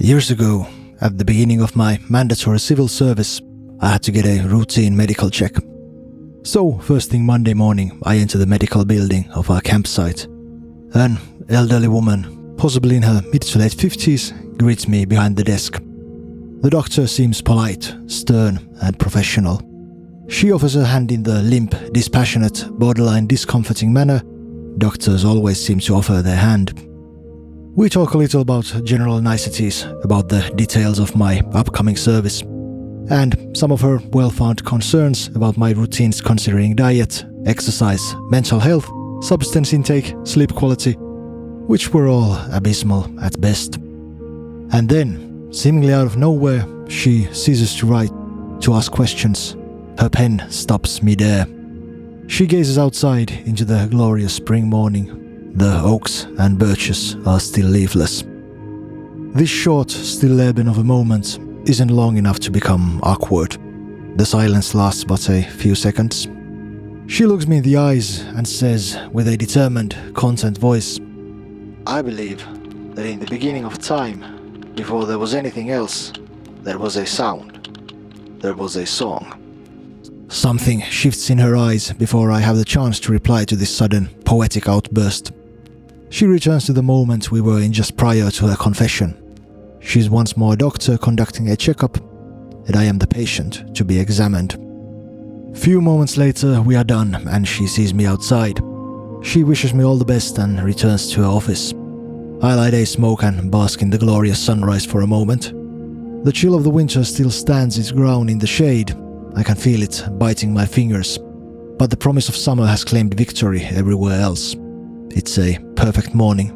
Years ago, at the beginning of my mandatory civil service, I had to get a routine medical check. So, first thing Monday morning, I enter the medical building of our campsite. An elderly woman, possibly in her mid to late 50s, greets me behind the desk. The doctor seems polite, stern, and professional. She offers her hand in the limp, dispassionate, borderline discomforting manner doctors always seem to offer their hand. We talk a little about general niceties, about the details of my upcoming service, and some of her well-founded concerns about my routines considering diet, exercise, mental health, substance intake, sleep quality, which were all abysmal at best. And then, seemingly out of nowhere, she ceases to write, to ask questions. Her pen stops mid-air. She gazes outside into the glorious spring morning. The oaks and birches are still leafless. This short, stilleben of a moment isn't long enough to become awkward. The silence lasts but a few seconds. She looks me in the eyes and says with a determined, content voice, "I believe that in the beginning of time, before there was anything else, there was a sound. There was a song." Something shifts in her eyes before I have the chance to reply to this sudden, poetic outburst. She returns to the moment we were in just prior to her confession. She's once more a doctor conducting a checkup, and I am the patient to be examined. Few moments later we are done and she sees me outside. She wishes me all the best and returns to her office. I light a smoke and bask in the glorious sunrise for a moment. The chill of the winter still stands its ground in the shade. I can feel it biting my fingers, but the promise of summer has claimed victory everywhere else. It's a perfect morning.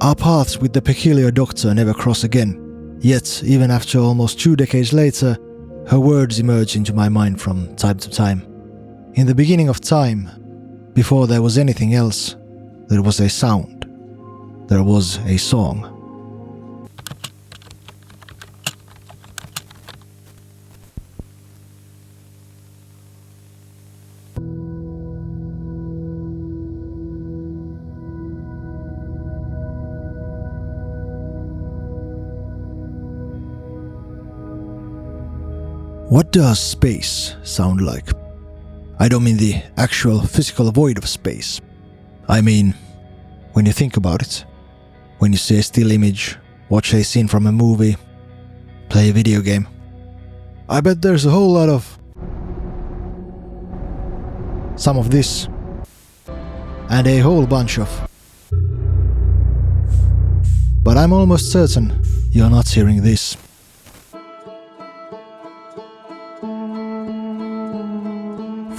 Our paths with the peculiar doctor never cross again, yet even after almost 2 decades later, her words emerge into my mind from time to time. In the beginning of time, before there was anything else, there was a sound. There was a song. What does space sound like? I don't mean the actual physical void of space. I mean, when you think about it, when you see a still image, watch a scene from a movie, play a video game. I bet there's a whole lot of some of this, and a whole bunch of. But I'm almost certain you're not hearing this.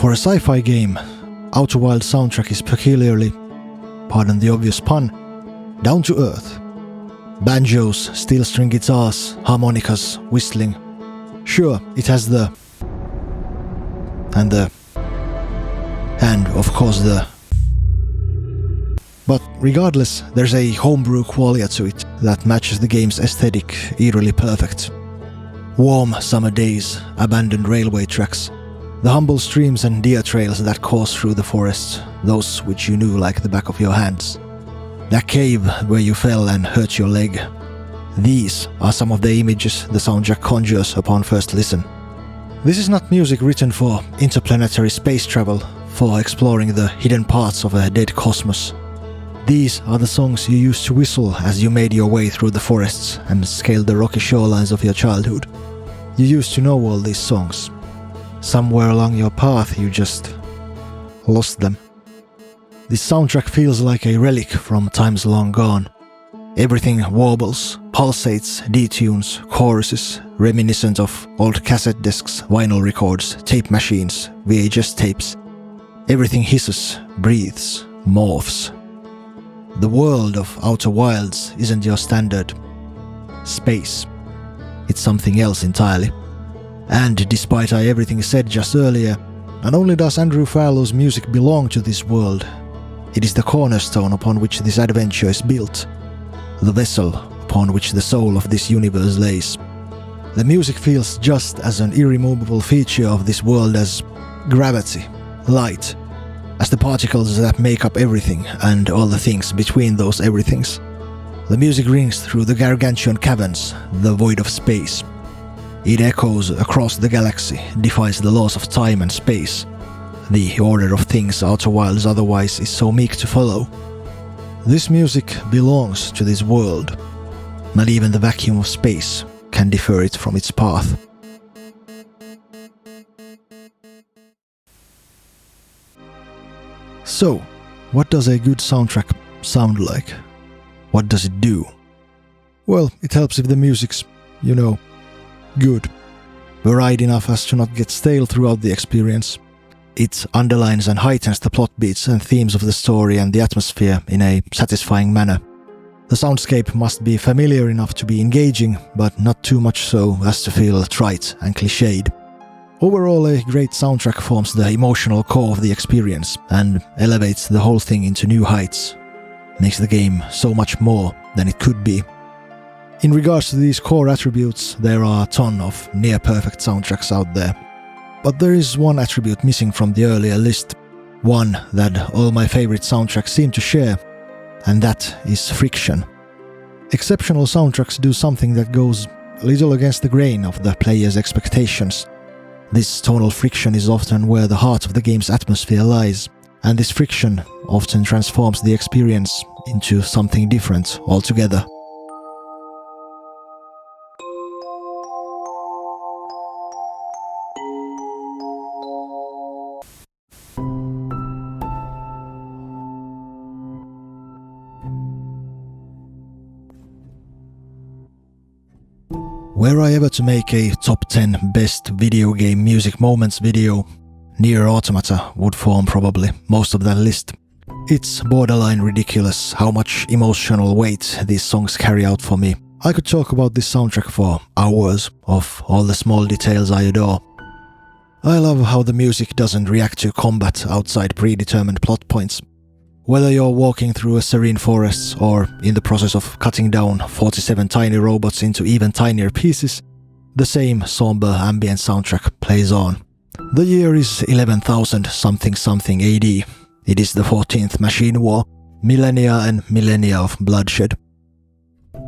For a sci-fi game, Outer Wild soundtrack is peculiarly, pardon the obvious pun, down to earth. Banjos, steel string guitars, harmonicas, whistling. Sure, it has the and of course the. But regardless, there's a homebrew quality to it that matches the game's aesthetic eerily perfect. Warm summer days, abandoned railway tracks, the humble streams and deer trails that course through the forests, those which you knew like the back of your hands. That cave where you fell and hurt your leg. These are some of the images the soundtrack conjures upon first listen. This is not music written for interplanetary space travel, for exploring the hidden parts of a dead cosmos. These are the songs you used to whistle as you made your way through the forests and scaled the rocky shorelines of your childhood. You used to know all these songs. Somewhere along your path you just lost them. This soundtrack feels like a relic from times long gone. Everything warbles, pulsates, detunes, choruses, reminiscent of old cassette discs, vinyl records, tape machines, VHS tapes. Everything hisses, breathes, morphs. The world of Outer Wilds isn't your standard space. It's something else entirely. And despite everything said just earlier, not only does Andrew Farlow's music belong to this world, it is the cornerstone upon which this adventure is built, the vessel upon which the soul of this universe lays. The music feels just as an irremovable feature of this world as gravity, light, as the particles that make up everything and all the things between those everythings. The music rings through the gargantuan caverns, the void of space. It echoes across the galaxy, defies the laws of time and space. The order of things Outer Wilds otherwise is so meek to follow. This music belongs to this world. Not even the vacuum of space can defer it from its path. So, what does a good soundtrack sound like? What does it do? Well, it helps if the music's, good. Varied enough as to not get stale throughout the experience. It underlines and heightens the plot beats and themes of the story and the atmosphere in a satisfying manner. The soundscape must be familiar enough to be engaging, but not too much so as to feel trite and cliched. Overall, a great soundtrack forms the emotional core of the experience and elevates the whole thing into new heights. Makes the game so much more than it could be. In regards to these core attributes, there are a ton of near-perfect soundtracks out there. But there is one attribute missing from the earlier list, one that all my favorite soundtracks seem to share, and that is friction. Exceptional soundtracks do something that goes a little against the grain of the player's expectations. This tonal friction is often where the heart of the game's atmosphere lies, and this friction often transforms the experience into something different altogether. Were I ever to make a top 10 best video game music moments video, NieR Automata would form probably most of that list. It's borderline ridiculous how much emotional weight these songs carry out for me. I could talk about this soundtrack for hours of all the small details I adore. I love how the music doesn't react to combat outside predetermined plot points. Whether you're walking through a serene forest or in the process of cutting down 47 tiny robots into even tinier pieces, the same somber ambient soundtrack plays on. The year is 11,000 something something AD. It is the 14th Machine War, millennia and millennia of bloodshed.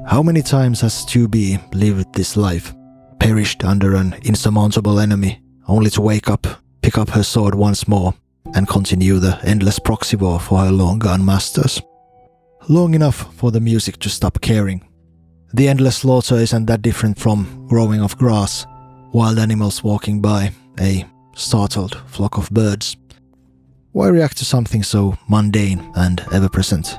How many times has 2B lived this life, perished under an insurmountable enemy, only to wake up, pick up her sword once more, and continue the endless proxy war for her long-gone masters. Long enough for the music to stop caring. The endless slaughter isn't that different from growing of grass, wild animals walking by, a startled flock of birds. Why react to something so mundane and ever-present?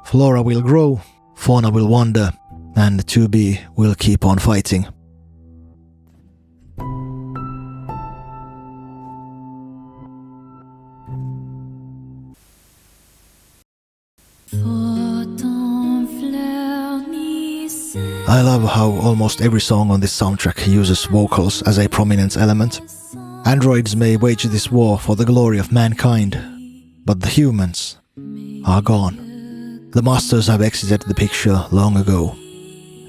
Flora will grow, fauna will wander, and 2B will keep on fighting. I love how almost every song on this soundtrack uses vocals as a prominent element. Androids may wage this war for the glory of mankind, but the humans are gone. The masters have exited the picture long ago.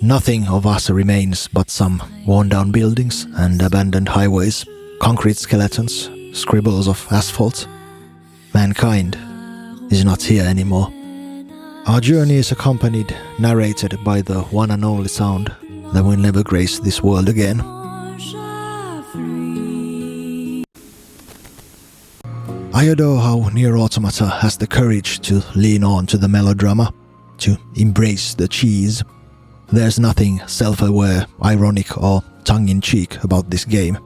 Nothing of us remains but some worn-down buildings and abandoned highways, concrete skeletons, scribbles of asphalt. Mankind is not here anymore. Our journey is accompanied, narrated by the one and only sound that will never grace this world again. I adore how NieR Automata has the courage to lean on to the melodrama, to embrace the cheese. There's nothing self-aware, ironic or tongue-in-cheek about this game.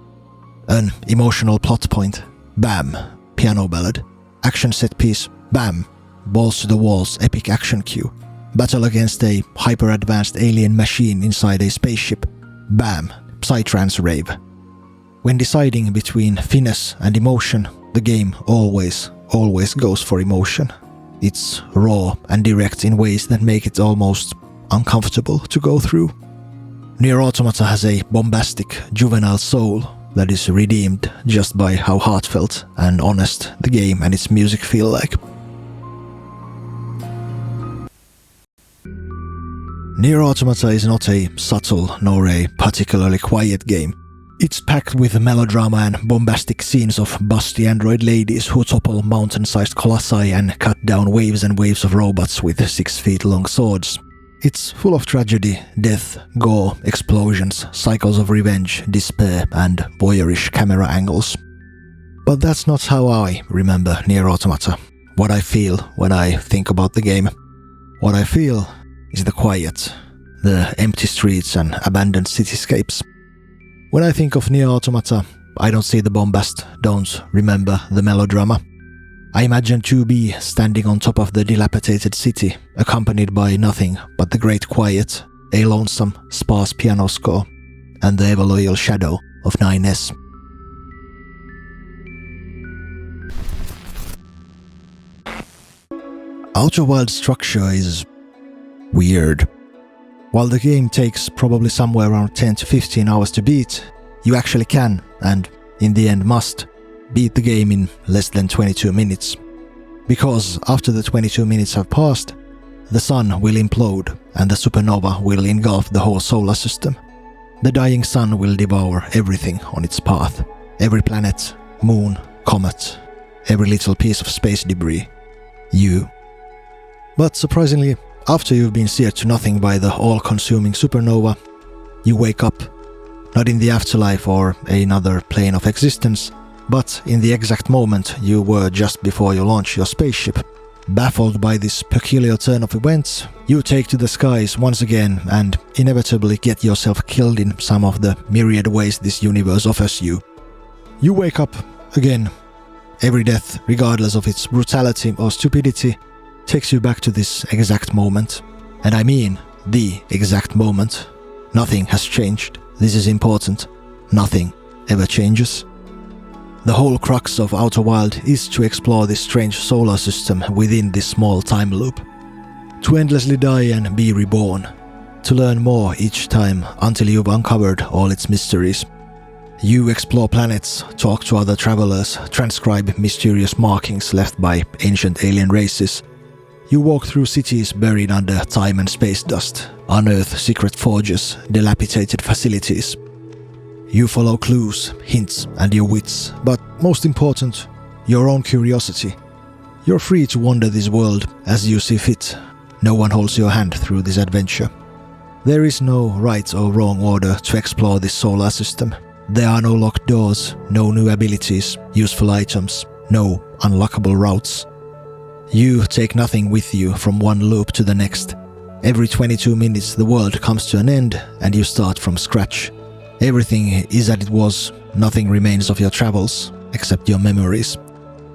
An emotional plot point, bam, piano ballad. Action set piece, bam, balls to the walls epic action cue. Battle against a hyper-advanced alien machine inside a spaceship, bam, psytrance rave. When deciding between finesse and emotion, the game always goes for emotion. It's raw and direct in ways that make it almost uncomfortable to go through. NieR Automata has a bombastic, juvenile soul that is redeemed just by how heartfelt and honest the game and its music feel like. NieR Automata is not a subtle nor a particularly quiet game. It's packed with melodrama and bombastic scenes of busty android ladies who topple mountain-sized colossi and cut down waves and waves of robots with 6 feet long swords. It's full of tragedy, death, gore, explosions, cycles of revenge, despair, and voyeurish camera angles. But that's not how I remember NieR Automata. What I feel when I think about the game. What I feel is the quiet, the empty streets and abandoned cityscapes. When I think of NieR Automata, I don't see the bombast, don't remember the melodrama. I imagine 2B standing on top of the dilapidated city, accompanied by nothing but the great quiet, a lonesome, sparse piano score, and the ever-loyal shadow of 9S. Outer Wilds' structure is weird. While the game takes probably somewhere around 10 to 15 hours to beat, you actually can, and in the end must, beat the game in less than 22 minutes. Because after the 22 minutes have passed, the sun will implode and the supernova will engulf the whole solar system. The dying sun will devour everything on its path. Every planet, moon, comet, every little piece of space debris. You. But surprisingly, after you've been seared to nothing by the all-consuming supernova, you wake up, not in the afterlife or another plane of existence, but in the exact moment you were just before you launch your spaceship. Baffled by this peculiar turn of events, you take to the skies once again and inevitably get yourself killed in some of the myriad ways this universe offers you. You wake up again. Every death, regardless of its brutality or stupidity, takes you back to this exact moment. And I mean the exact moment. Nothing has changed. This is important. Nothing ever changes. The whole crux of Outer Wild is to explore this strange solar system within this small time loop. To endlessly die and be reborn. To learn more each time until you've uncovered all its mysteries. You explore planets, talk to other travelers, transcribe mysterious markings left by ancient alien races. You walk through cities buried under time and space dust, unearth secret forges, dilapidated facilities. You follow clues, hints, and your wits, but most important, your own curiosity. You're free to wander this world as you see fit. No one holds your hand through this adventure. There is no right or wrong order to explore this solar system. There are no locked doors, no new abilities, useful items, no unlockable routes. You take nothing with you from one loop to the next. Every 22 minutes the world comes to an end and you start from scratch. Everything is as it was, nothing remains of your travels, except your memories.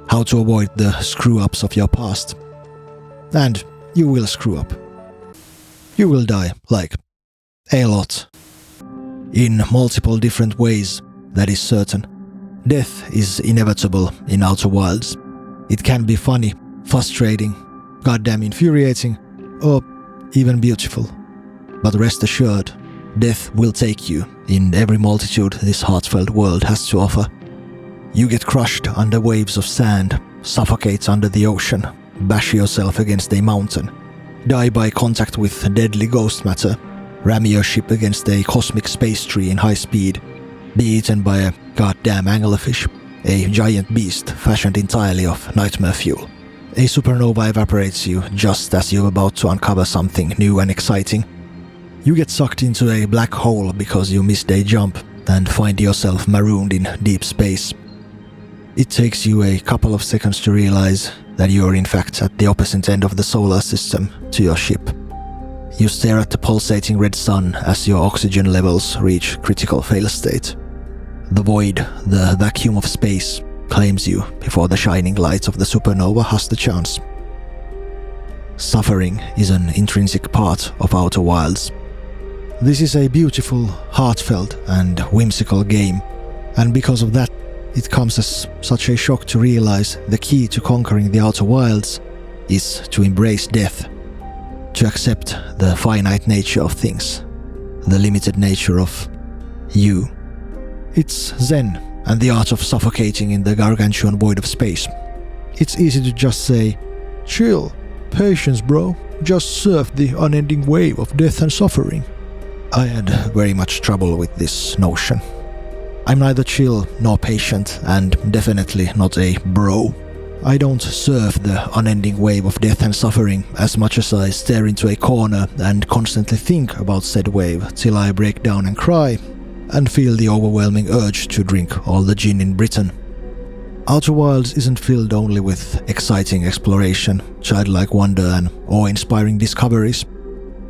How to avoid the screw-ups of your past. And you will screw up. You will die, like, a lot. In multiple different ways, that is certain. Death is inevitable in Outer Wilds. It can be funny, frustrating, goddamn infuriating, or even beautiful. But rest assured, death will take you in every multitude this heartfelt world has to offer. You get crushed under waves of sand, suffocate under the ocean, bash yourself against a mountain, die by contact with deadly ghost matter, ram your ship against a cosmic space tree in high speed, be eaten by a goddamn anglerfish, a giant beast fashioned entirely of nightmare fuel. A supernova evaporates you just as you're about to uncover something new and exciting. You get sucked into a black hole because you missed a jump and find yourself marooned in deep space. It takes you a couple of seconds to realize that you're in fact at the opposite end of the solar system to your ship. You stare at the pulsating red sun as your oxygen levels reach critical fail state. The void, the vacuum of space, claims you before the shining light of the supernova has the chance. Suffering is an intrinsic part of Outer Wilds. This is a beautiful, heartfelt, and whimsical game, and because of that, it comes as such a shock to realize the key to conquering the Outer Wilds is to embrace death, to accept the finite nature of things, the limited nature of you. It's Zen and the art of suffocating in the gargantuan void of space. It's easy to just say, chill, patience bro, just surf the unending wave of death and suffering. I had very much trouble with this notion. I'm neither chill nor patient and definitely not a bro. I don't surf the unending wave of death and suffering as much as I stare into a corner and constantly think about said wave till I break down and cry and feel the overwhelming urge to drink all the gin in Britain. Outer Wilds isn't filled only with exciting exploration, childlike wonder and awe-inspiring discoveries.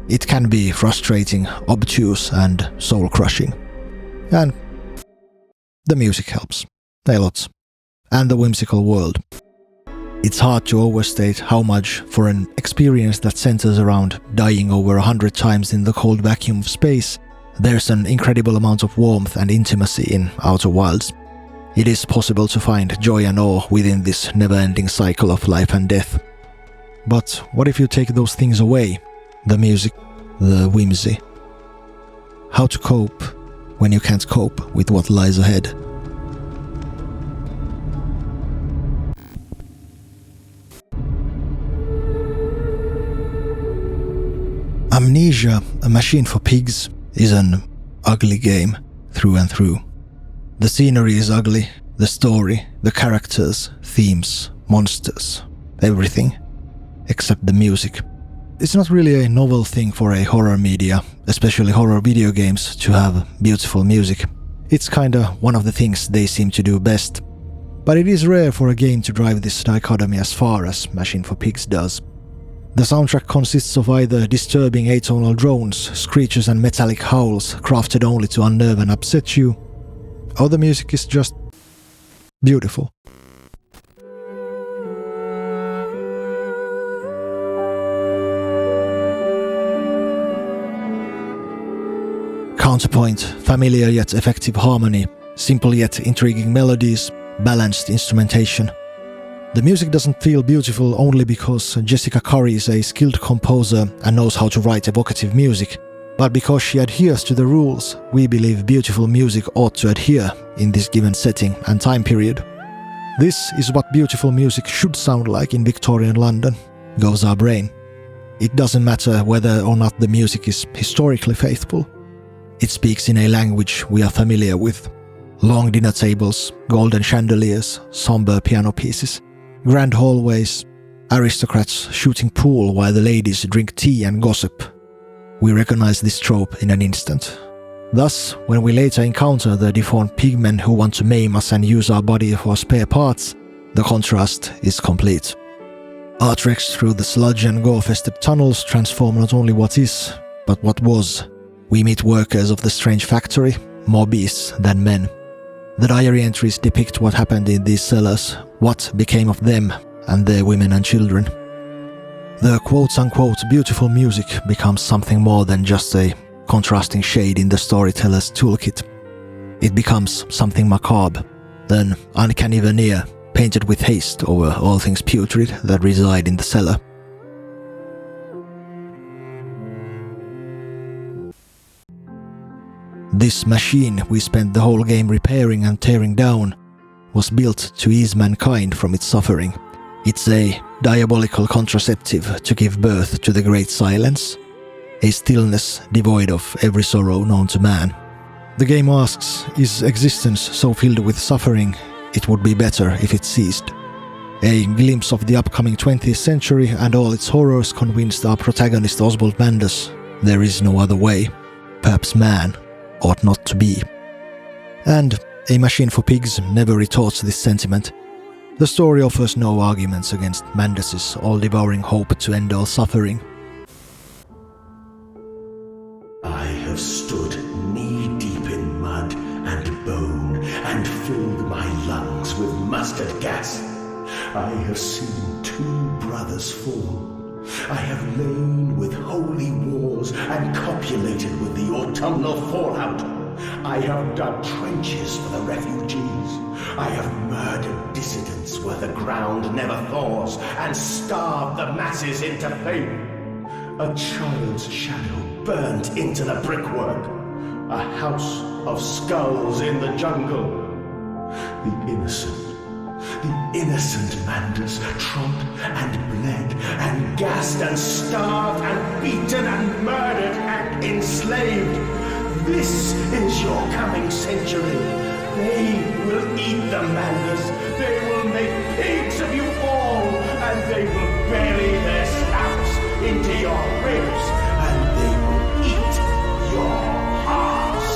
It can be frustrating, obtuse and soul-crushing. And the music helps. A lot. And the whimsical world. It's hard to overstate how much, for an experience that centers around dying over 100 times in the cold vacuum of space, there's an incredible amount of warmth and intimacy in Outer Wilds. It is possible to find joy and awe within this never-ending cycle of life and death. But what if you take those things away? The music, the whimsy. How to cope when you can't cope with what lies ahead. Amnesia, a machine for pigs, is an ugly game through and through. The scenery is ugly, the story, the characters, themes, monsters, everything, except the music. It's not really a novel thing for a horror media, especially horror video games, to have beautiful music. It's kinda one of the things they seem to do best. But it is rare for a game to drive this dichotomy as far as Machine for Pigs does. The soundtrack consists of either disturbing atonal drones, screeches and metallic howls crafted only to unnerve and upset you, or the music is just beautiful. Counterpoint, familiar yet effective harmony, simple yet intriguing melodies, balanced instrumentation. The music doesn't feel beautiful only because Jessica Curry is a skilled composer and knows how to write evocative music, but because she adheres to the rules we believe beautiful music ought to adhere in this given setting and time period. This is what beautiful music should sound like in Victorian London, goes our brain. It doesn't matter whether or not the music is historically faithful. It speaks in a language we are familiar with. Long dinner tables, golden chandeliers, somber piano pieces, grand hallways, aristocrats shooting pool while the ladies drink tea and gossip. We recognize this trope in an instant. Thus, when we later encounter the deformed pigmen who want to maim us and use our body for spare parts, the contrast is complete. Our treks through the sludge and gore-fested tunnels transform not only what is, but what was. We meet workers of the strange factory, more beasts than men. The diary entries depict what happened in these cellars, what became of them and their women and children. The quote-unquote beautiful music becomes something more than just a contrasting shade in the storyteller's toolkit. It becomes something macabre, an uncanny veneer painted with haste over all things putrid that reside in the cellar. This machine we spent the whole game repairing and tearing down was built to ease mankind from its suffering. It's a diabolical contraceptive to give birth to the great silence, a stillness devoid of every sorrow known to man. The game asks, is existence so filled with suffering it would be better if it ceased? A glimpse of the upcoming 20th century and all its horrors convinced our protagonist Oswald Manders there is no other way. Perhaps man ought not to be. And A Machine for Pigs never retorts this sentiment. The story offers no arguments against Manders' all-devouring hope to end all suffering. I have stood knee-deep in mud and bone and filled my lungs with mustard gas. I have seen 2 brothers fall. I have lain with holy wars and copulated with the autumnal fallout. I have dug trenches for the refugees. I have murdered dissidents where the ground never thaws and starved the masses into faith. A child's shadow burnt into the brickwork. A house of skulls in the jungle. The innocent Manders trod and bled and gassed and starved and beaten and murdered and enslaved. This is your coming century. They will eat the Manders. They will make pigs of you all, and they will bury their snouts into your ribs, and they will eat your hearts.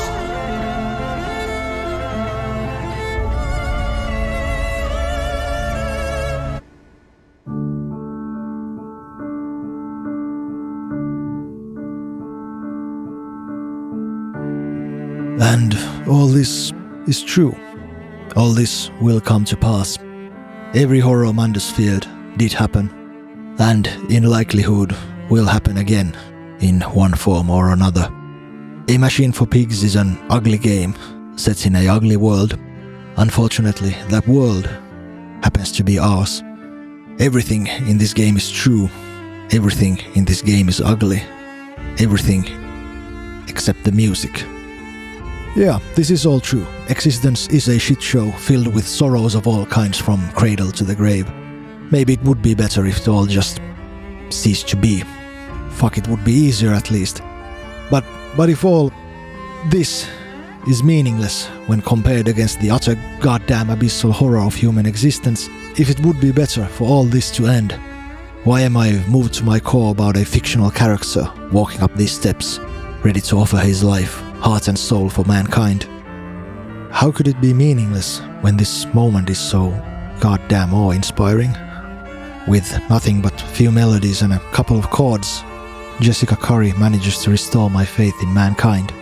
And all this is true. All this will come to pass. Every horror Mandus feared did happen, and in likelihood will happen again, in one form or another. A Machine for Pigs is an ugly game, set in an ugly world. Unfortunately, that world happens to be ours. Everything in this game is true. Everything in this game is ugly. Everything except the music. Yeah, this is all true. Existence is a shit show filled with sorrows of all kinds from cradle to the grave. Maybe it would be better if it all just ceased to be. Fuck, it would be easier at least. But if all this is meaningless when compared against the utter goddamn abyssal horror of human existence, if it would be better for all this to end, why am I moved to my core about a fictional character walking up these steps, ready to offer his life, heart and soul for mankind? How could it be meaningless when this moment is so goddamn awe-inspiring? With nothing but few melodies and a couple of chords, Jessica Curry manages to restore my faith in mankind.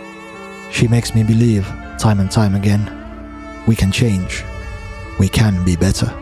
She makes me believe, time and time again, we can change. We can be better.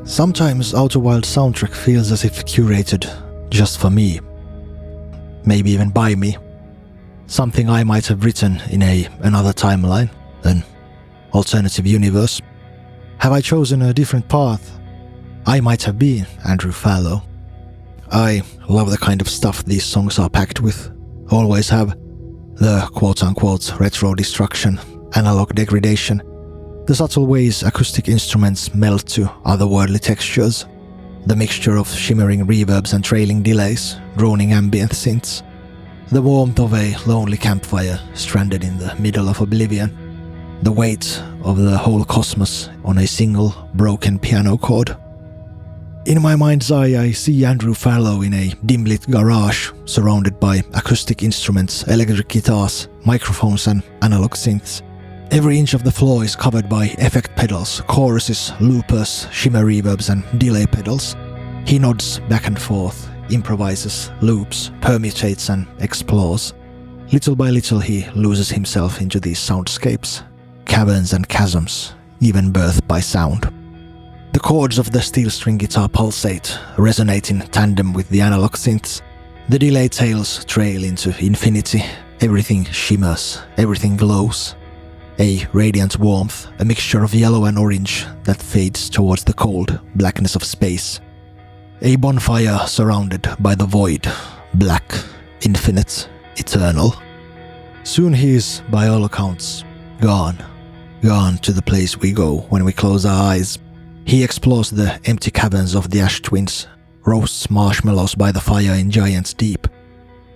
Sometimes Outer Wild soundtrack feels as if curated just for me. Maybe even by me. Something I might have written in another timeline, an alternative universe. Have I chosen a different path? I might have been Andrew Fallow. I love the kind of stuff these songs are packed with. Always have. The quote-unquote retro destruction, analog degradation, the subtle ways acoustic instruments melt to otherworldly textures, the mixture of shimmering reverbs and trailing delays, droning ambient synths, the warmth of a lonely campfire stranded in the middle of oblivion, the weight of the whole cosmos on a single broken piano chord. In my mind's eye, I see Andrew Fallow in a dim-lit garage, surrounded by acoustic instruments, electric guitars, microphones and analog synths. Every inch of the floor is covered by effect pedals, choruses, loopers, shimmer reverbs and delay pedals. He nods back and forth, improvises, loops, permutates and explores. Little by little he loses himself into these soundscapes, caverns and chasms, given birth by sound. The chords of the steel string guitar pulsate, resonate in tandem with the analog synths. The delay tails trail into infinity. Everything shimmers, everything glows. A radiant warmth, a mixture of yellow and orange that fades towards the cold blackness of space. A bonfire surrounded by the void, black, infinite, eternal. Soon he is, by all accounts, gone. Gone to the place we go when we close our eyes. He explores the empty caverns of the Ash Twins, roasts marshmallows by the fire in Giant's Deep,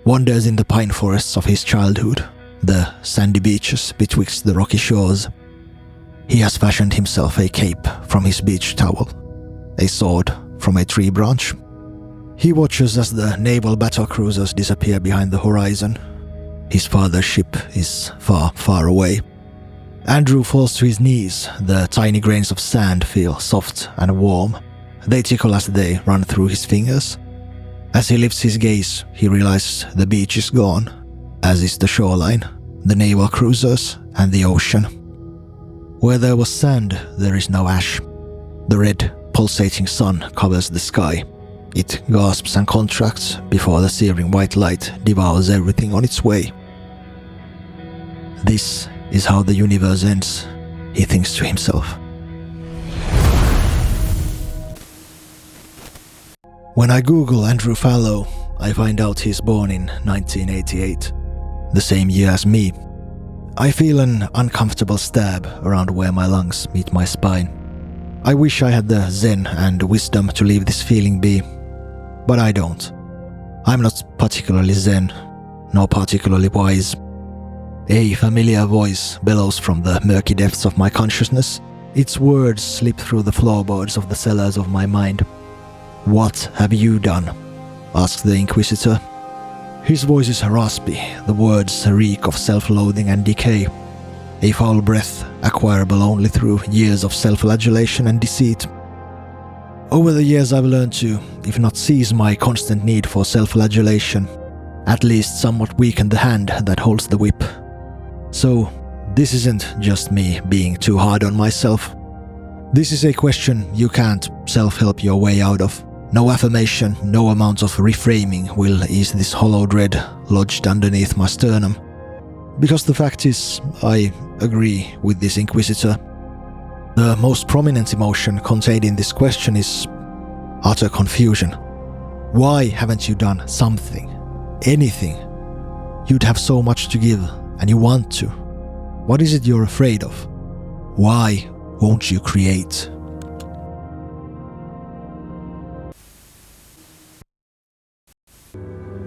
wanders in the pine forests of his childhood, the sandy beaches betwixt the rocky shores. He has fashioned himself a cape from his beach towel, a sword from a tree branch. He watches as the naval battle cruisers disappear behind the horizon. His father's ship is far, far away. Andrew falls to his knees. The tiny grains of sand feel soft and warm. They tickle as they run through his fingers. As he lifts his gaze, he realizes the beach is gone, as is the shoreline, the naval cruisers, and the ocean. Where there was sand, there is no ash. The red, pulsating sun covers the sky. It gasps and contracts before the searing white light devours everything on its way. This is how the universe ends, he thinks to himself. When I Google Andrew Fallow, I find out he's born in 1988, the same year as me. I feel an uncomfortable stab around where my lungs meet my spine. I wish I had the zen and wisdom to leave this feeling be, but I don't. I'm not particularly zen, nor particularly wise. A familiar voice bellows from the murky depths of my consciousness. Its words slip through the floorboards of the cellars of my mind. "What have you done?" asks the Inquisitor. His voice is raspy, the words reek of self-loathing and decay. A foul breath acquirable only through years of self-flagellation and deceit. Over the years I've learned to, if not seize my constant need for self-flagellation, at least somewhat weaken the hand that holds the whip. So, this isn't just me being too hard on myself. This is a question you can't self-help your way out of. No affirmation, no amount of reframing will ease this hollow dread lodged underneath my sternum. Because the fact is, I agree with this Inquisitor. The most prominent emotion contained in this question is utter confusion. Why haven't you done something? Anything? You'd have so much to give, and you want to. What is it you're afraid of? Why won't you create?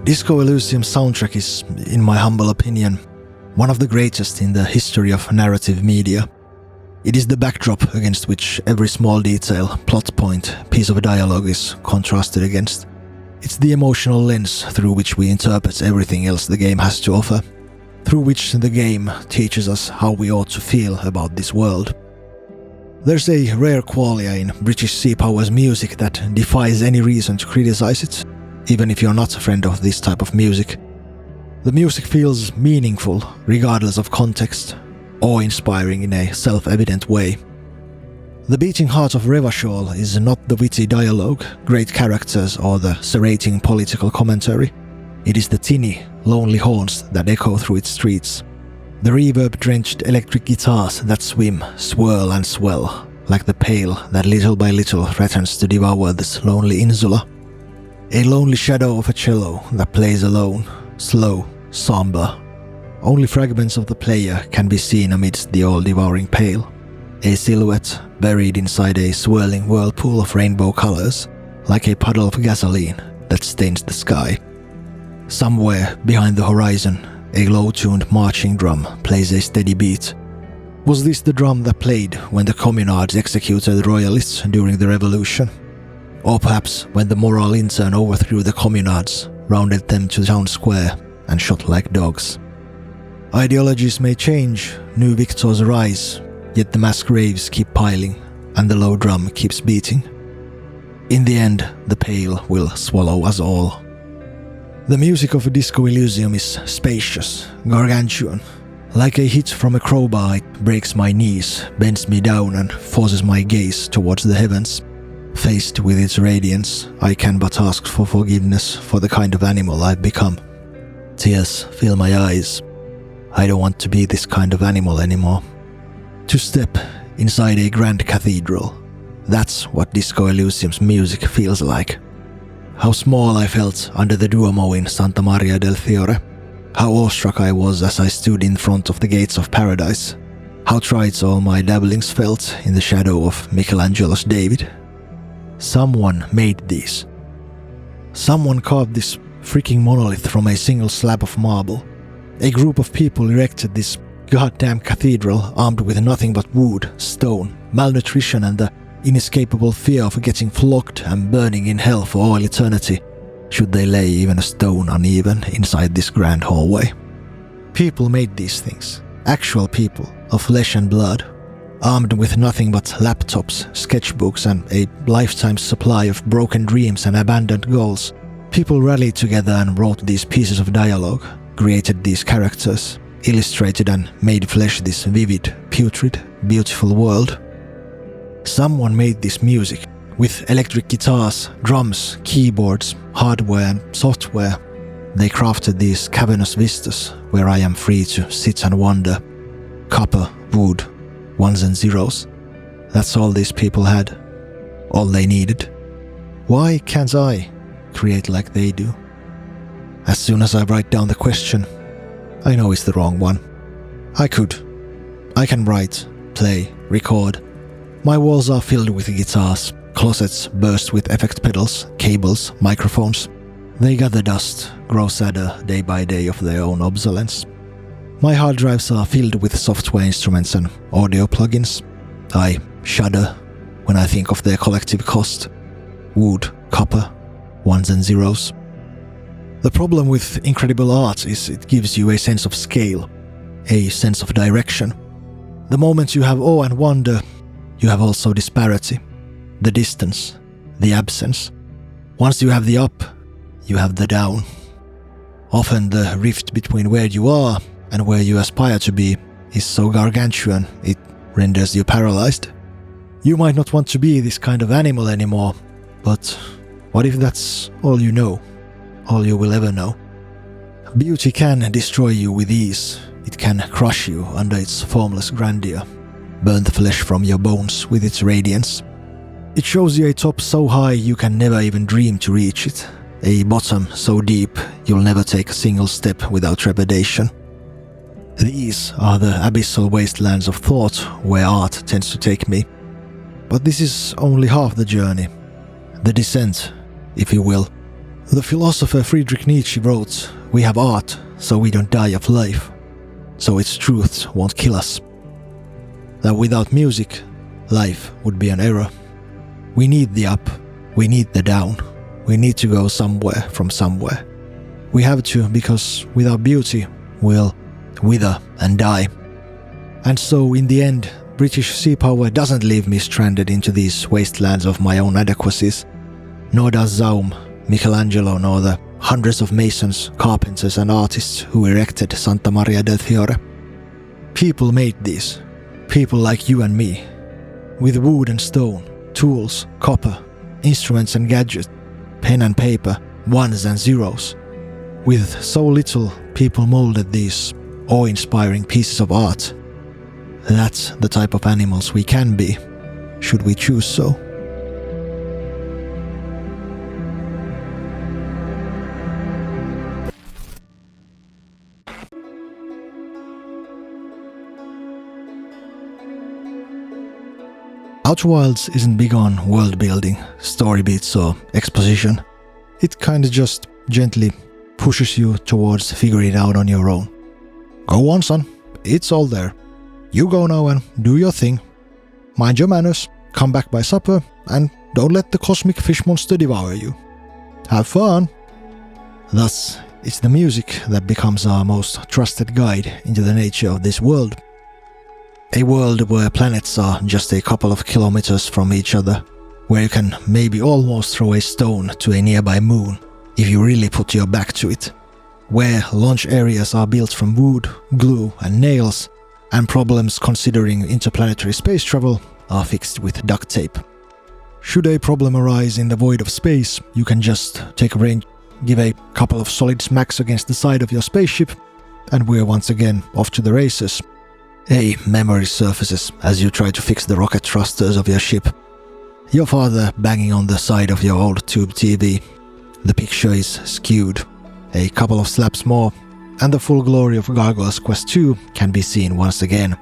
Disco Elysium's soundtrack is, in my humble opinion, one of the greatest in the history of narrative media. It is the backdrop against which every small detail, plot point, piece of dialogue is contrasted against. It's the emotional lens through which we interpret everything else the game has to offer, through which the game teaches us how we ought to feel about this world. There's a rare qualia in British Sea Power's music that defies any reason to criticize it, even if you're not a friend of this type of music. The music feels meaningful, regardless of context, awe-inspiring in a self-evident way. The beating heart of Revachol is not the witty dialogue, great characters, or the serrating political commentary. It is the tinny, lonely haunts that echo through its streets. The reverb-drenched electric guitars that swim, swirl and swell, like the pail that little by little threatens to devour this lonely insula. A lonely shadow of a cello that plays alone, slow, somber. Only fragments of the player can be seen amidst the all-devouring pail. A silhouette buried inside a swirling whirlpool of rainbow colors, like a puddle of gasoline that stains the sky. Somewhere behind the horizon, a low-tuned marching drum plays a steady beat. Was this the drum that played when the communards executed the royalists during the revolution? Or perhaps when the moral intern overthrew the communards, rounded them to town square, and shot like dogs. Ideologies may change, new victors rise, yet the mass graves keep piling, and the low drum keeps beating. In the end, the pail will swallow us all. The music of Disco Elysium is spacious, gargantuan. Like a hit from a crowbar, it breaks my knees, bends me down, and forces my gaze towards the heavens. Faced with its radiance, I can but ask for forgiveness for the kind of animal I've become. Tears fill my eyes. I don't want to be this kind of animal anymore. To step inside a grand cathedral, that's what Disco Elysium's music feels like. How small I felt under the Duomo in Santa Maria del Fiore. How awestruck I was as I stood in front of the gates of paradise. How trite all my dabblings felt in the shadow of Michelangelo's David. Someone made these. Someone carved this freaking monolith from a single slab of marble. A group of people erected this goddamn cathedral armed with nothing but wood, stone, malnutrition, and the inescapable fear of getting flogged and burning in hell for all eternity, should they lay even a stone uneven inside this grand hallway. People made these things. Actual people, of flesh and blood. Armed with nothing but laptops, sketchbooks, and a lifetime supply of broken dreams and abandoned goals, people rallied together and wrote these pieces of dialogue, created these characters, illustrated and made flesh this vivid, putrid, beautiful world. Someone made this music, With electric guitars, drums, keyboards, hardware and software, they crafted these cavernous vistas where I am free to sit and wander. Copper, wood, ones and zeros. That's all these people had. All they needed. Why can't I create like they do? As soon as I write down the question, I know it's the wrong one. I can write, play, record. My walls are filled with guitars, closets burst with effect pedals, cables, microphones. They gather dust, grow sadder day by day of their own obsolescence. My hard drives are filled with software instruments and audio plugins. I shudder when I think of their collective cost. Wood, copper, ones and zeros. The problem with incredible art is it gives you a sense of scale, a sense of direction. The moment you have awe and wonder, you have also disparity, the distance, the absence. Once you have the up, you have the down. Often the rift between where you are and where you aspire to be is so gargantuan it renders you paralyzed. You might not want to be this kind of animal anymore, but what if that's all you know, all you will ever know? Beauty can destroy you with ease. It can crush you under its formless grandeur, burn the flesh from your bones with its radiance. It shows you a top so high you can never even dream to reach it, a bottom so deep you'll never take a single step without trepidation. These are the abyssal wastelands of thought where art tends to take me. But this is only half the journey, the descent, if you will. The philosopher Friedrich Nietzsche wrote, "We have art, so we don't die of life, so its truths won't kill us." That without music, life would be an error. We need the up, we need the down, we need to go somewhere from somewhere. We have to, because without beauty, we'll wither and die. And so, in the end, British sea power doesn't leave me stranded into these wastelands of my own inadequacies. Nor does Zaum, Michelangelo, nor the hundreds of masons, carpenters and artists who erected Santa Maria del Fiore. People made these. People like you and me. With wood and stone, tools, copper, instruments and gadgets, pen and paper, ones and zeros. With so little, people molded these awe-inspiring pieces of art. That's the type of animals we can be, should we choose so. Outer Wilds isn't big on world building, story beats or exposition. It kinda just gently pushes you towards figuring it out on your own. Go on, son, it's all there. You go now and do your thing. Mind your manners, come back by supper, and don't let the cosmic fish monster devour you. Have fun! Thus, it's the music that becomes our most trusted guide into the nature of this world. A world where planets are just a couple of kilometers from each other, where you can maybe almost throw a stone to a nearby moon if you really put your back to it, where launch areas are built from wood, glue and nails, and problems considering interplanetary space travel are fixed with duct tape. Should a problem arise in the void of space, you can just take a range, give a couple of solid smacks against the side of your spaceship, and we're once again off to the races. A memory surfaces as you try to fix the rocket thrusters of your ship. Your father banging on the side of your old tube TV. The picture is skewed. A couple of slaps more, and the full glory of Gargoyles Quest 2 can be seen once again.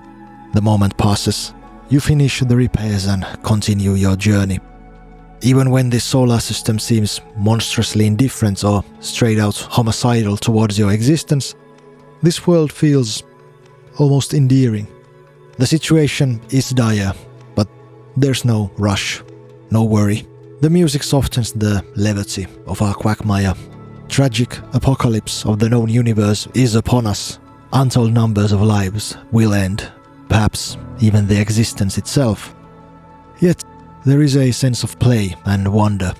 The moment passes, you finish the repairs and continue your journey. Even when this solar system seems monstrously indifferent or straight out homicidal towards your existence, this world feels almost endearing. The situation is dire, but there's no rush, no worry. The music softens the levity of our quagmire. Tragic apocalypse of the known universe is upon us. Untold numbers of lives will end, perhaps even the existence itself. Yet, there is a sense of play and wonder.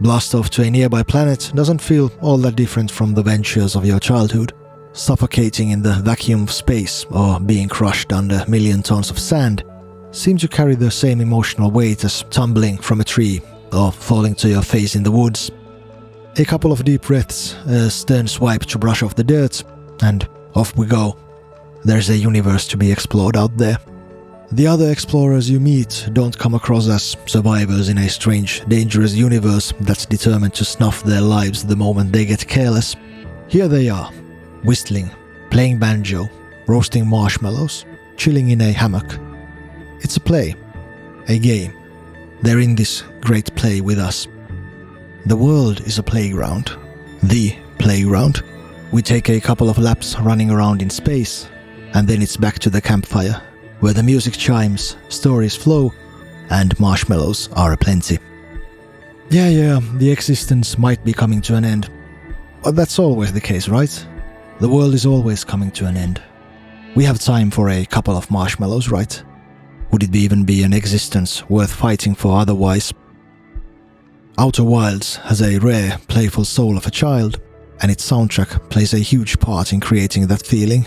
Blast off to a nearby planet doesn't feel all that different from the ventures of your childhood. Suffocating in the vacuum of space or being crushed under a million tons of sand seem to carry the same emotional weight as tumbling from a tree or falling to your face in the woods. A couple of deep breaths, a stern swipe to brush off the dirt, and off we go. There's a universe to be explored out there. The other explorers you meet don't come across as survivors in a strange, dangerous universe that's determined to snuff their lives the moment they get careless. Here they are, whistling, playing banjo, roasting marshmallows, chilling in a hammock. It's a play, a game. They're in this great play with us. The world is a playground. The playground. We take a couple of laps running around in space, and then it's back to the campfire, where the music chimes, stories flow, and marshmallows are aplenty. Yeah, the existence might be coming to an end. But that's always the case, right? The world is always coming to an end. We have time for a couple of marshmallows, right? Would it even be an existence worth fighting for otherwise? Outer Wilds has a rare, playful soul of a child, and its soundtrack plays a huge part in creating that feeling.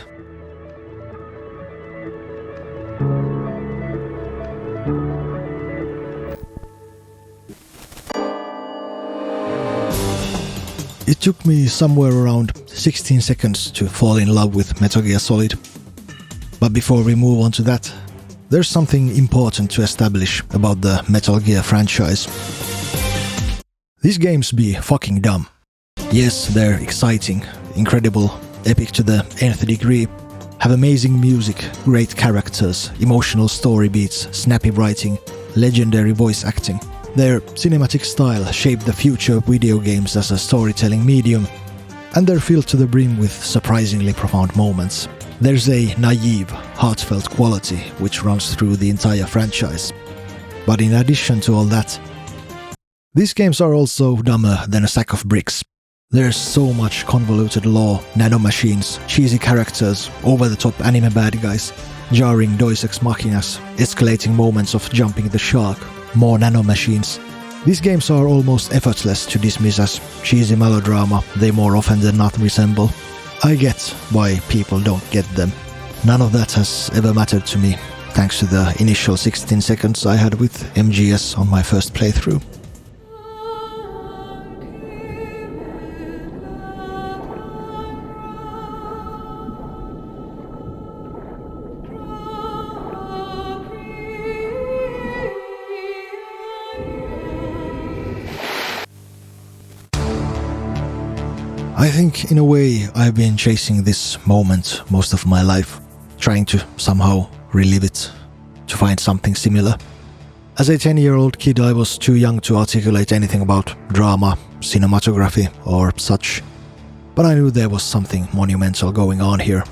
It took me somewhere around 16 seconds to fall in love with Metal Gear Solid. But before we move on to that, there's something important to establish about the Metal Gear franchise. These games be fucking dumb. Yes, they're exciting, incredible, epic to the nth degree, have amazing music, great characters, emotional story beats, snappy writing, legendary voice acting. Their cinematic style shaped the future of video games as a storytelling medium, and they're filled to the brim with surprisingly profound moments. There's a naive, heartfelt quality which runs through the entire franchise. But in addition to all that, these games are also dumber than a sack of bricks. There's so much convoluted lore, nanomachines, cheesy characters, over-the-top anime bad guys, jarring deus ex machinas, escalating moments of jumping the shark, more nanomachines. These games are almost effortless to dismiss as cheesy melodrama they more often than not resemble. I get why people don't get them. None of that has ever mattered to me, thanks to the initial 16 seconds I had with MGS on my first playthrough. I think in a way I've been chasing this moment most of my life, trying to somehow relive it, to find something similar. As a 10-year-old kid I was too young to articulate anything about drama, cinematography or such, but I knew there was something monumental going on here.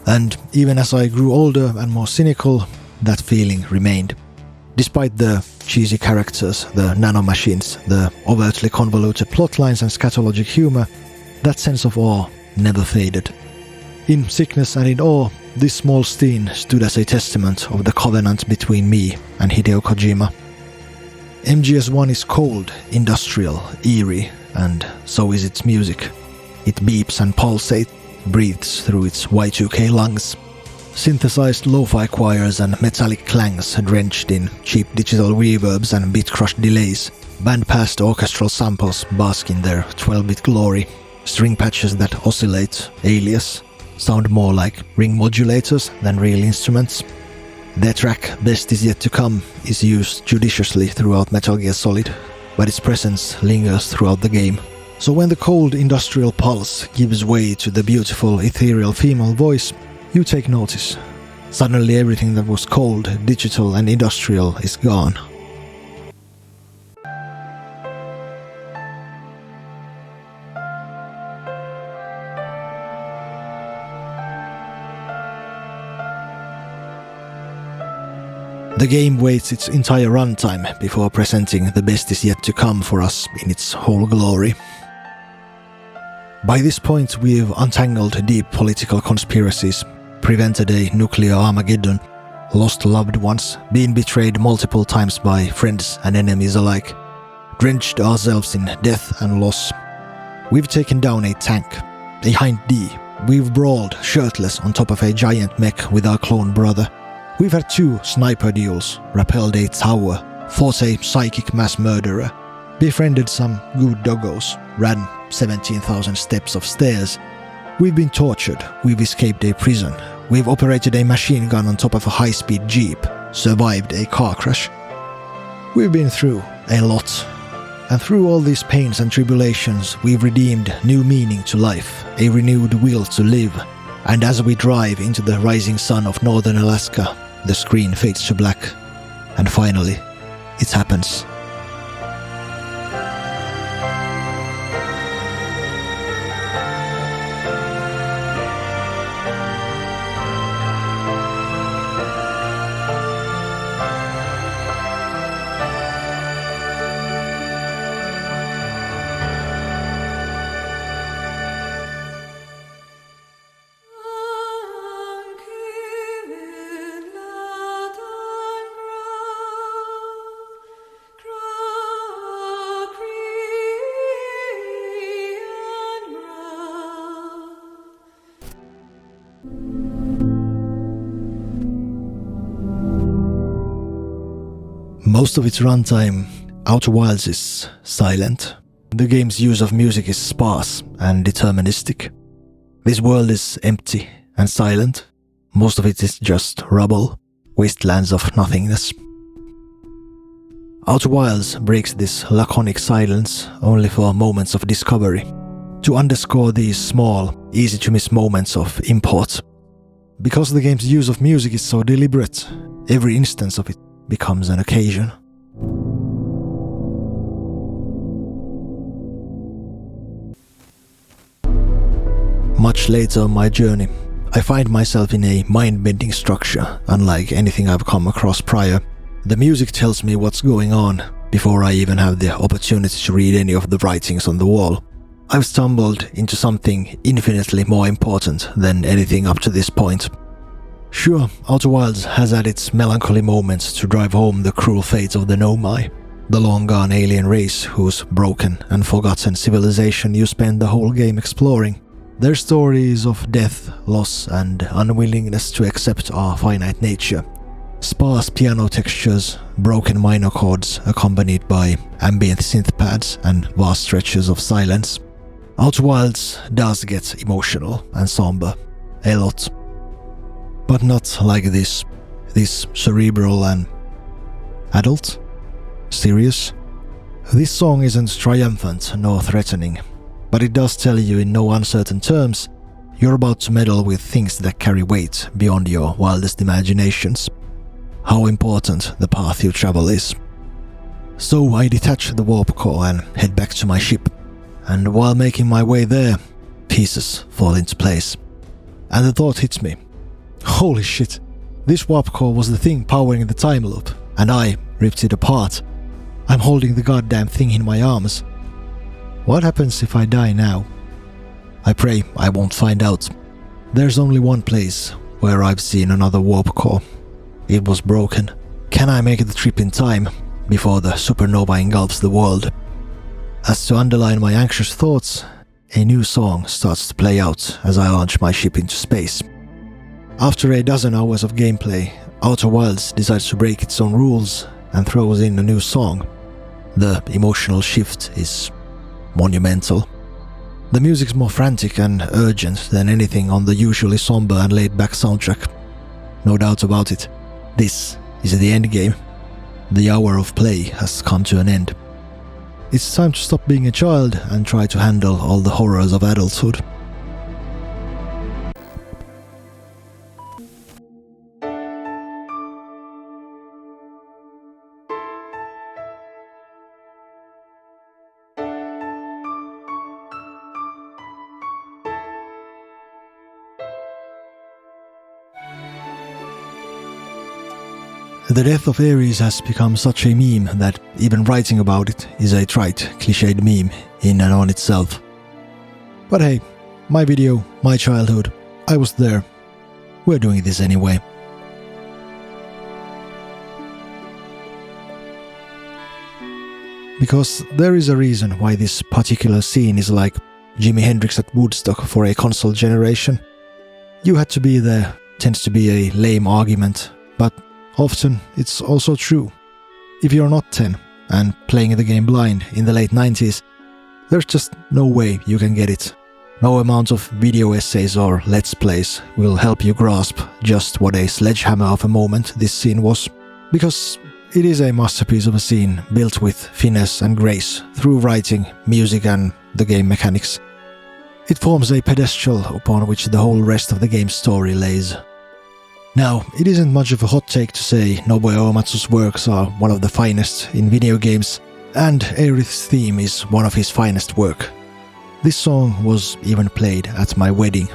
And even as I grew older and more cynical, that feeling remained. Despite the cheesy characters, the nanomachines, the overtly convoluted plotlines and scatologic humor, that sense of awe never faded. In sickness and in awe, this small steen stood as a testament of the covenant between me and Hideo Kojima. MGS1 is cold, industrial, eerie, and so is its music. It beeps and pulsates, breathes through its Y2K lungs. Synthesized lo-fi choirs and metallic clangs drenched in cheap digital reverbs and bit-crushed delays. Band-passed orchestral samples bask in their 12-bit glory. String patches that oscillate, alias, sound more like ring modulators than real instruments. Their track, Best Is Yet To Come, is used judiciously throughout Metal Gear Solid, but its presence lingers throughout the game. So when the cold industrial pulse gives way to the beautiful ethereal female voice, you take notice. Suddenly everything that was cold, digital and industrial is gone. The game waits its entire runtime before presenting the best is yet to come for us in its whole glory. By this point we've untangled deep political conspiracies, prevented a nuclear Armageddon, lost loved ones, been betrayed multiple times by friends and enemies alike, drenched ourselves in death and loss. We've taken down a tank, a Hind D, we've brawled shirtless on top of a giant mech with our clone brother. We've had 2 sniper duels, rappelled a tower, fought a psychic mass murderer, befriended some good doggos, ran 17,000 steps of stairs. We've been tortured, we've escaped a prison, we've operated a machine gun on top of a high-speed jeep, survived a car crash. We've been through a lot. And through all these pains and tribulations, we've redeemed new meaning to life, a renewed will to live. And as we drive into the rising sun of northern Alaska, the screen fades to black. And finally, it happens. Most of its runtime, Outer Wilds is silent. The game's use of music is sparse and deterministic. This world is empty and silent. Most of it is just rubble, wastelands of nothingness. Outer Wilds breaks this laconic silence only for moments of discovery, to underscore these small, easy-to-miss moments of import. Because the game's use of music is so deliberate, every instance of it becomes an occasion. Much later on my journey, I find myself in a mind-bending structure unlike anything I've come across prior. The music tells me what's going on before I even have the opportunity to read any of the writings on the wall. I've stumbled into something infinitely more important than anything up to this point. Sure, Outer Wilds has had its melancholy moments to drive home the cruel fate of the Nomai, the long-gone alien race whose broken and forgotten civilization you spend the whole game exploring. Their stories of death, loss, and unwillingness to accept our finite nature. Sparse piano textures, broken minor chords accompanied by ambient synth pads and vast stretches of silence. Outer Wilds does get emotional and somber, a lot. But not like this cerebral and adult, serious. This song isn't triumphant nor threatening, but it does tell you in no uncertain terms you're about to meddle with things that carry weight beyond your wildest imaginations. How important the path you travel is. So I detach the warp core and head back to my ship, and while making my way there, pieces fall into place. And the thought hits me. Holy shit, this warp core was the thing powering the time loop, and I ripped it apart. I'm holding the goddamn thing in my arms. What happens if I die now? I pray I won't find out. There's only one place where I've seen another warp core. It was broken. Can I make the trip in time before the supernova engulfs the world? As to underline my anxious thoughts, a new song starts to play out as I launch my ship into space. After a dozen hours of gameplay, Outer Wilds decides to break its own rules and throws in a new song. The emotional shift is monumental. The music's more frantic and urgent than anything on the usually somber and laid-back soundtrack. No doubt about it, this is the endgame. The hour of play has come to an end. It's time to stop being a child and try to handle all the horrors of adulthood. The death of Ares has become such a meme that even writing about it is a trite, cliched meme in and on itself. But hey, my video, my childhood, I was there. We're doing this anyway. Because there is a reason why this particular scene is like Jimi Hendrix at Woodstock for a console generation. You had to be there tends to be a lame argument, but often it's also true. If you're not 10 and playing the game blind in the late 90s, there's just no way you can get it. No amount of video essays or let's plays will help you grasp just what a sledgehammer of a moment this scene was, because it is a masterpiece of a scene built with finesse and grace through writing, music and the game mechanics. It forms a pedestal upon which the whole rest of the game's story lays. Now, it isn't much of a hot take to say Nobuo Uematsu's works are one of the finest in video games, and Aerith's theme is one of his finest work. This song was even played at my wedding.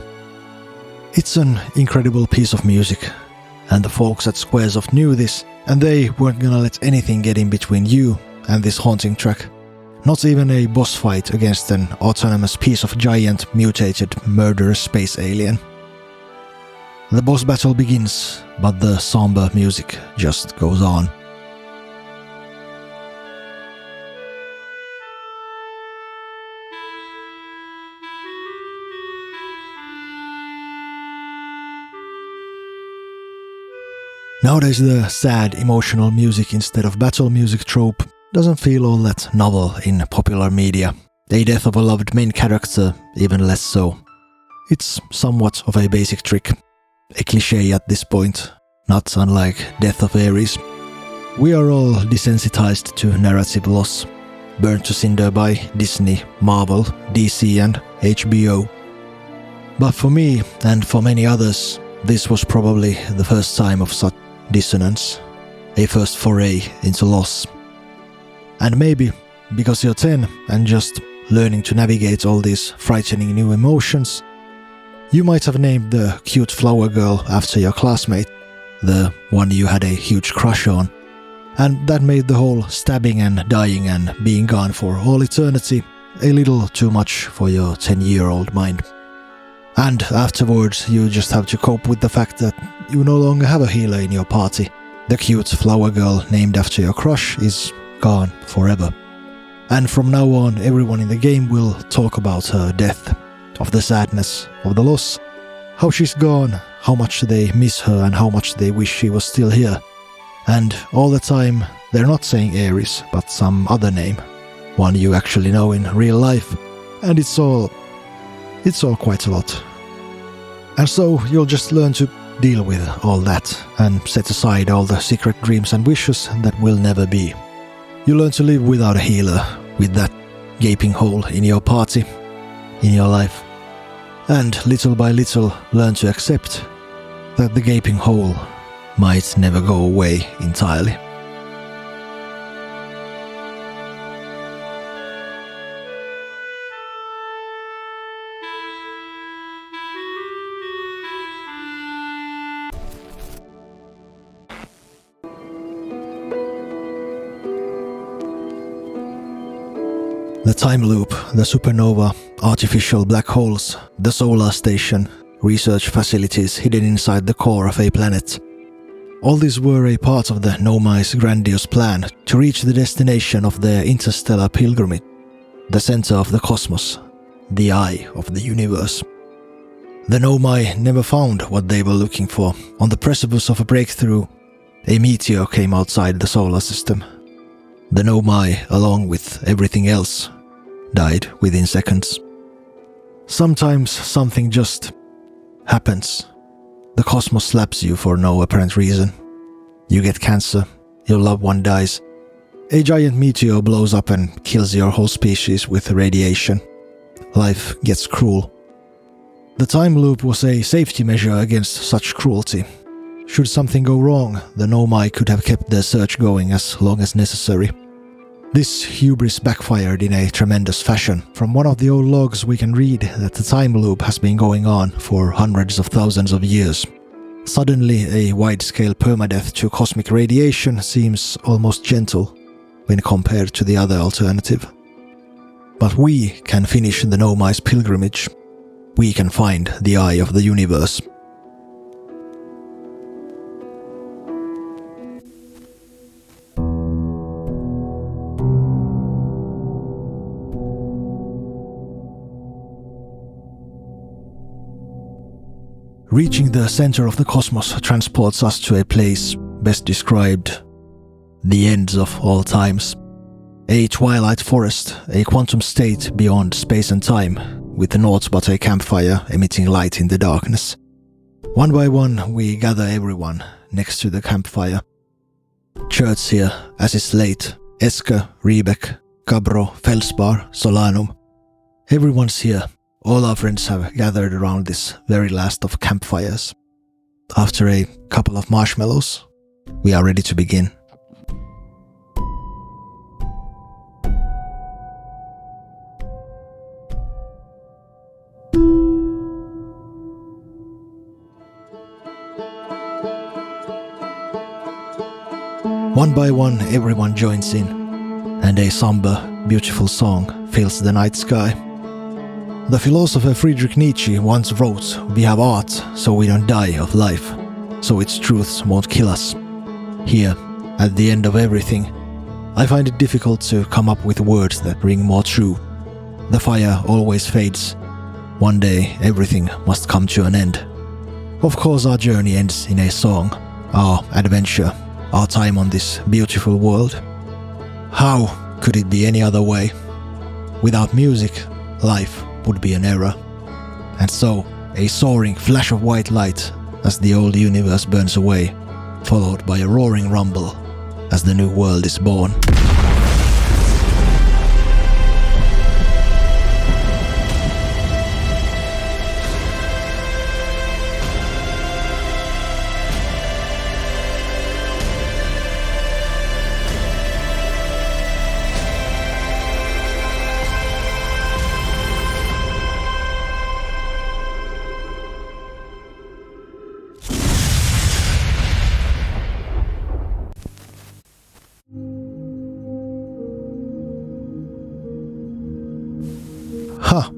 It's an incredible piece of music, and the folks at Squaresoft knew this, and they weren't gonna let anything get in between you and this haunting track. Not even a boss fight against an autonomous piece of giant, mutated, murderous space alien. The boss battle begins, but the somber music just goes on. Nowadays the sad, emotional music instead of battle music trope doesn't feel all that novel in popular media. A death of a loved main character, even less so. It's somewhat of a basic trick. A cliché at this point, not unlike Death of Ares. We are all desensitized to narrative loss, burnt to cinder by Disney, Marvel, DC and HBO. But for me, and for many others, this was probably the first time of such dissonance, a first foray into loss. And maybe because you're 10 and just learning to navigate all these frightening new emotions, you might have named the cute flower girl after your classmate, the one you had a huge crush on, and that made the whole stabbing and dying and being gone for all eternity a little too much for your 10-year-old mind. And afterwards you just have to cope with the fact that you no longer have a healer in your party. The cute flower girl named after your crush is gone forever. And from now on everyone in the game will talk about her death, of the sadness, of the loss, how she's gone, how much they miss her and how much they wish she was still here. And all the time they're not saying Ares, but some other name, one you actually know in real life. And it's all quite a lot. And so you'll just learn to deal with all that and set aside all the secret dreams and wishes that will never be. You learn to live without a healer, with that gaping hole in your party, in your life. And little by little learn to accept that the gaping hole might never go away entirely. The time loop, the supernova, artificial black holes, the solar station, research facilities hidden inside the core of a planet. All these were a part of the Nomai's grandiose plan to reach the destination of their interstellar pilgrimage, the center of the cosmos, the eye of the universe. The Nomai never found what they were looking for. On the precipice of a breakthrough, a meteor came outside the solar system. The Nomai, along with everything else, died within seconds. Sometimes something just happens. The cosmos slaps you for no apparent reason. You get cancer, your loved one dies. A giant meteor blows up and kills your whole species with radiation. Life gets cruel. The time loop was a safety measure against such cruelty. Should something go wrong, the Nomai could have kept their search going as long as necessary. This hubris backfired in a tremendous fashion. From one of the old logs we can read that the time loop has been going on for hundreds of thousands of years. Suddenly, a wide-scale permadeath to cosmic radiation seems almost gentle when compared to the other alternative. But we can finish the Nomai's pilgrimage. We can find the eye of the universe. Reaching the center of the cosmos transports us to a place best described the ends of all times. A twilight forest, a quantum state beyond space and time, with naught but a campfire emitting light in the darkness. One by one, we gather everyone next to the campfire. Church here, as is late, Eske, Riebeck, Cabro, Felspar, Solanum. Everyone's here. All our friends have gathered around this very last of campfires. After a couple of marshmallows, we are ready to begin. One by one, everyone joins in, and a somber, beautiful song fills the night sky. The philosopher Friedrich Nietzsche once wrote, "We have art, so we don't die of life, so its truths won't kill us." Here, at the end of everything, I find it difficult to come up with words that ring more true. The fire always fades. One day, everything must come to an end. Of course, our journey ends in a song, our adventure, our time on this beautiful world. How could it be any other way? Without music, life would be an error. And so, a soaring flash of white light as the old universe burns away, followed by a roaring rumble as the new world is born. Huh.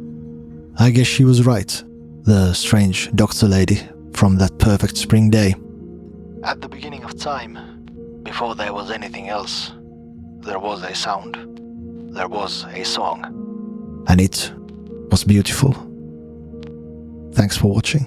I guess she was right, the strange doctor lady from that perfect spring day. At the beginning of time, before there was anything else, there was a sound. There was a song. And it was beautiful. Thanks for watching.